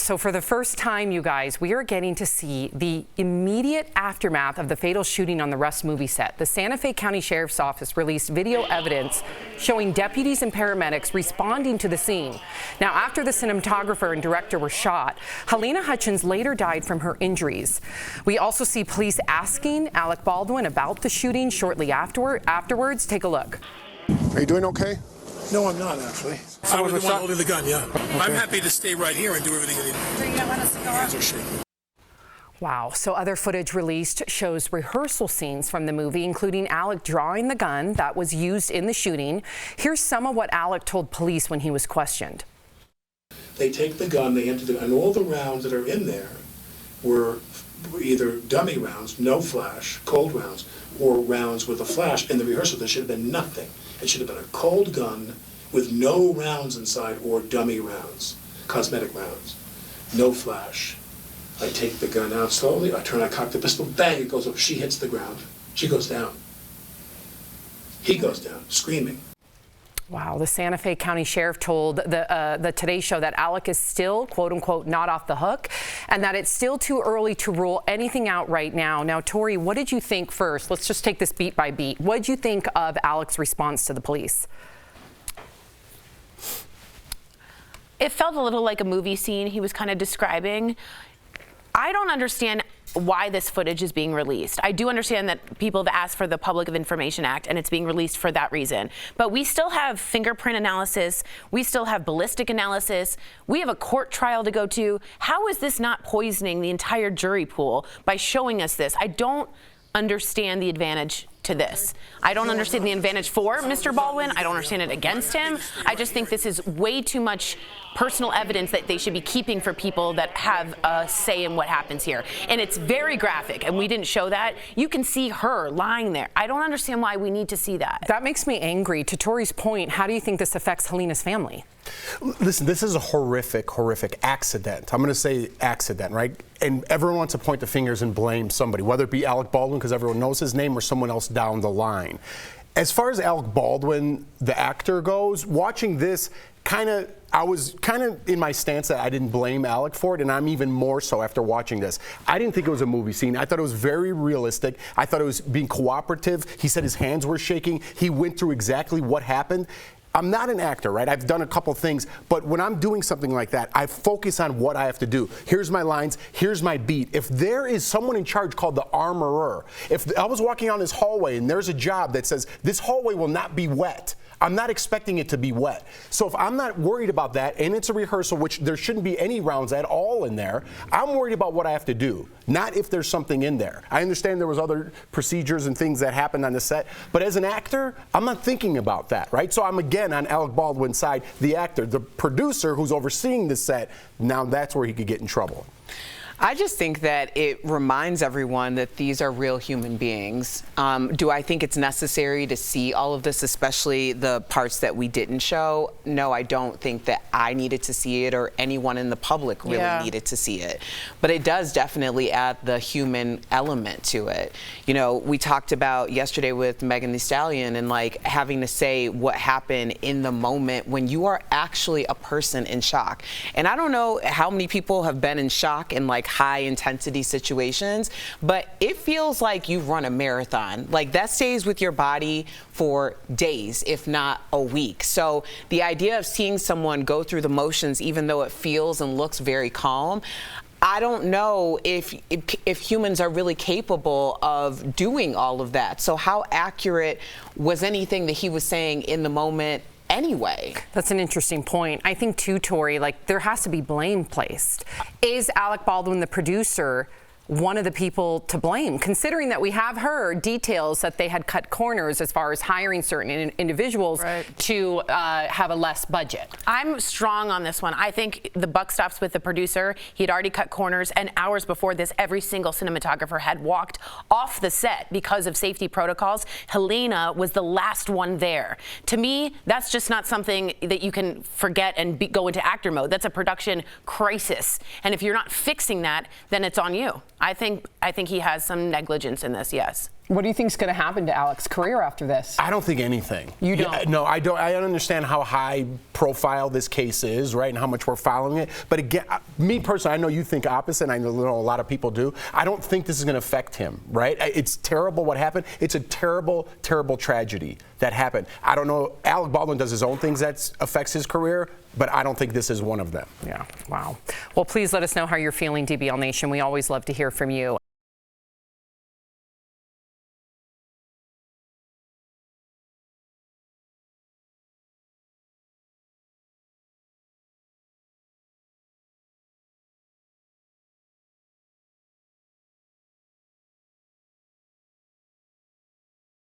So for the first time, you guys, we are getting to see the immediate aftermath of the fatal shooting on the Rust movie set. The Santa Fe County Sheriff's Office released video evidence showing deputies and paramedics responding to the scene. Now, after the cinematographer and director were shot, Halyna Hutchins later died from her injuries. We also see police asking Alec Baldwin about the shooting shortly afterwards. Take a look. Are you doing okay? No, I'm not, actually. I was the one holding the gun, yeah. Okay. I'm happy to stay right here and do everything I need. Do you want a cigar? Hands are shaking. Wow. So other footage released shows rehearsal scenes from the movie, including Alec drawing the gun that was used in the shooting. Here's some of what Alec told police when he was questioned. They take the gun, they empty the gun, and all the rounds that are in there were either dummy rounds, no flash, cold rounds, or rounds with a flash. In the rehearsal, there should have been nothing. It should have been a cold gun with no rounds inside or dummy rounds, cosmetic rounds, no flash. I take the gun out slowly, I cock the pistol, bang, it goes up, she hits the ground. She goes down. He goes down, screaming. Wow, the Santa Fe County Sheriff told the Today Show that Alec is still, quote unquote, not off the hook, and that it's still too early to rule anything out right now. Now, Tori, what did you think first? Let's just take this beat by beat. What did you think of Alec's response to the police? It felt a little like a movie scene he was kind of describing. I don't understand why this footage is being released. I do understand that people have asked for the Public of Information Act, and it's being released for that reason. But we still have fingerprint analysis. We still have ballistic analysis. We have a court trial to go to. How is this not poisoning the entire jury pool by showing us this? I don't understand the advantage to this. I don't understand the advantage for Mr. Baldwin. I don't understand it against him. I just think this is way too much personal evidence that they should be keeping for people that have a say in what happens here. And it's very graphic, and we didn't show that. You can see her lying there. I don't understand why we need to see that. That makes me angry. To Tori's point, how do you think this affects Halyna's family? Listen, this is a horrific accident. I'm going to say accident, right? And everyone wants to point the fingers and blame somebody, whether it be Alec Baldwin, because everyone knows his name, or someone else down the line. As far as Alec Baldwin, the actor, goes, watching this, I was kind of in my stance that I didn't blame Alec for it, and I'm even more so after watching this. I didn't think it was a movie scene. I thought it was very realistic. I thought it was being cooperative. He said his hands were shaking. He went through exactly what happened. I'm not an actor, right? I've done a couple things, but when I'm doing something like that, I focus on what I have to do. Here's my lines, here's my beat. If there is someone in charge called the armorer, if I was walking down this hallway and there's a job that says this hallway will not be wet, I'm not expecting it to be wet. So if I'm not worried about that, and it's a rehearsal, which there shouldn't be any rounds at all in there, I'm worried about what I have to do, not if there's something in there. I understand there was other procedures and things that happened on the set, but as an actor, I'm not thinking about that, right? So I'm again on Alec Baldwin's side, the actor, the producer who's overseeing the set. Now that's where he could get in trouble. I just think that it reminds everyone that these are real human beings. Do I think it's necessary to see all of this, especially the parts that we didn't show? No, I don't think that I needed to see it or anyone in the public really needed to see it. But it does definitely add the human element to it. You know, we talked about yesterday with Megan Thee Stallion and like having to say what happened in the moment when you are actually a person in shock. And I don't know how many people have been in shock and like high intensity situations, but it feels like you've run a marathon. Like that stays with your body for days, if not a week. So the idea of seeing someone go through the motions, even though it feels and looks very calm, I don't know if humans are really capable of doing all of that. So how accurate was anything that he was saying in the moment anyway? That's an interesting point. I think too, Tori, like there has to be blame placed. Is Alec Baldwin, the producer, one of the people to blame, considering that we have heard details that they had cut corners as far as hiring certain individuals to have a less budget? I'm strong on this one. I think the buck stops with the producer. He had already cut corners, and hours before this, every single cinematographer had walked off the set because of safety protocols. Halyna was the last one there. To me, that's just not something that you can forget and go into actor mode. That's a production crisis. And if you're not fixing that, then it's on you. I think he has some negligence in this, yes. What do you think is going to happen to Alec's career after this? I don't think anything. You don't? Yeah, no, I don't. I understand how high profile this case is, right, and how much we're following it. But again, me personally, I know you think opposite, and I know a lot of people do. I don't think this is going to affect him, right? It's terrible what happened. It's a terrible, terrible tragedy that happened. I don't know. Alec Baldwin does his own things that affects his career, but I don't think this is one of them. Yeah, wow. Well, please let us know how you're feeling, DBL Nation. We always love to hear from you.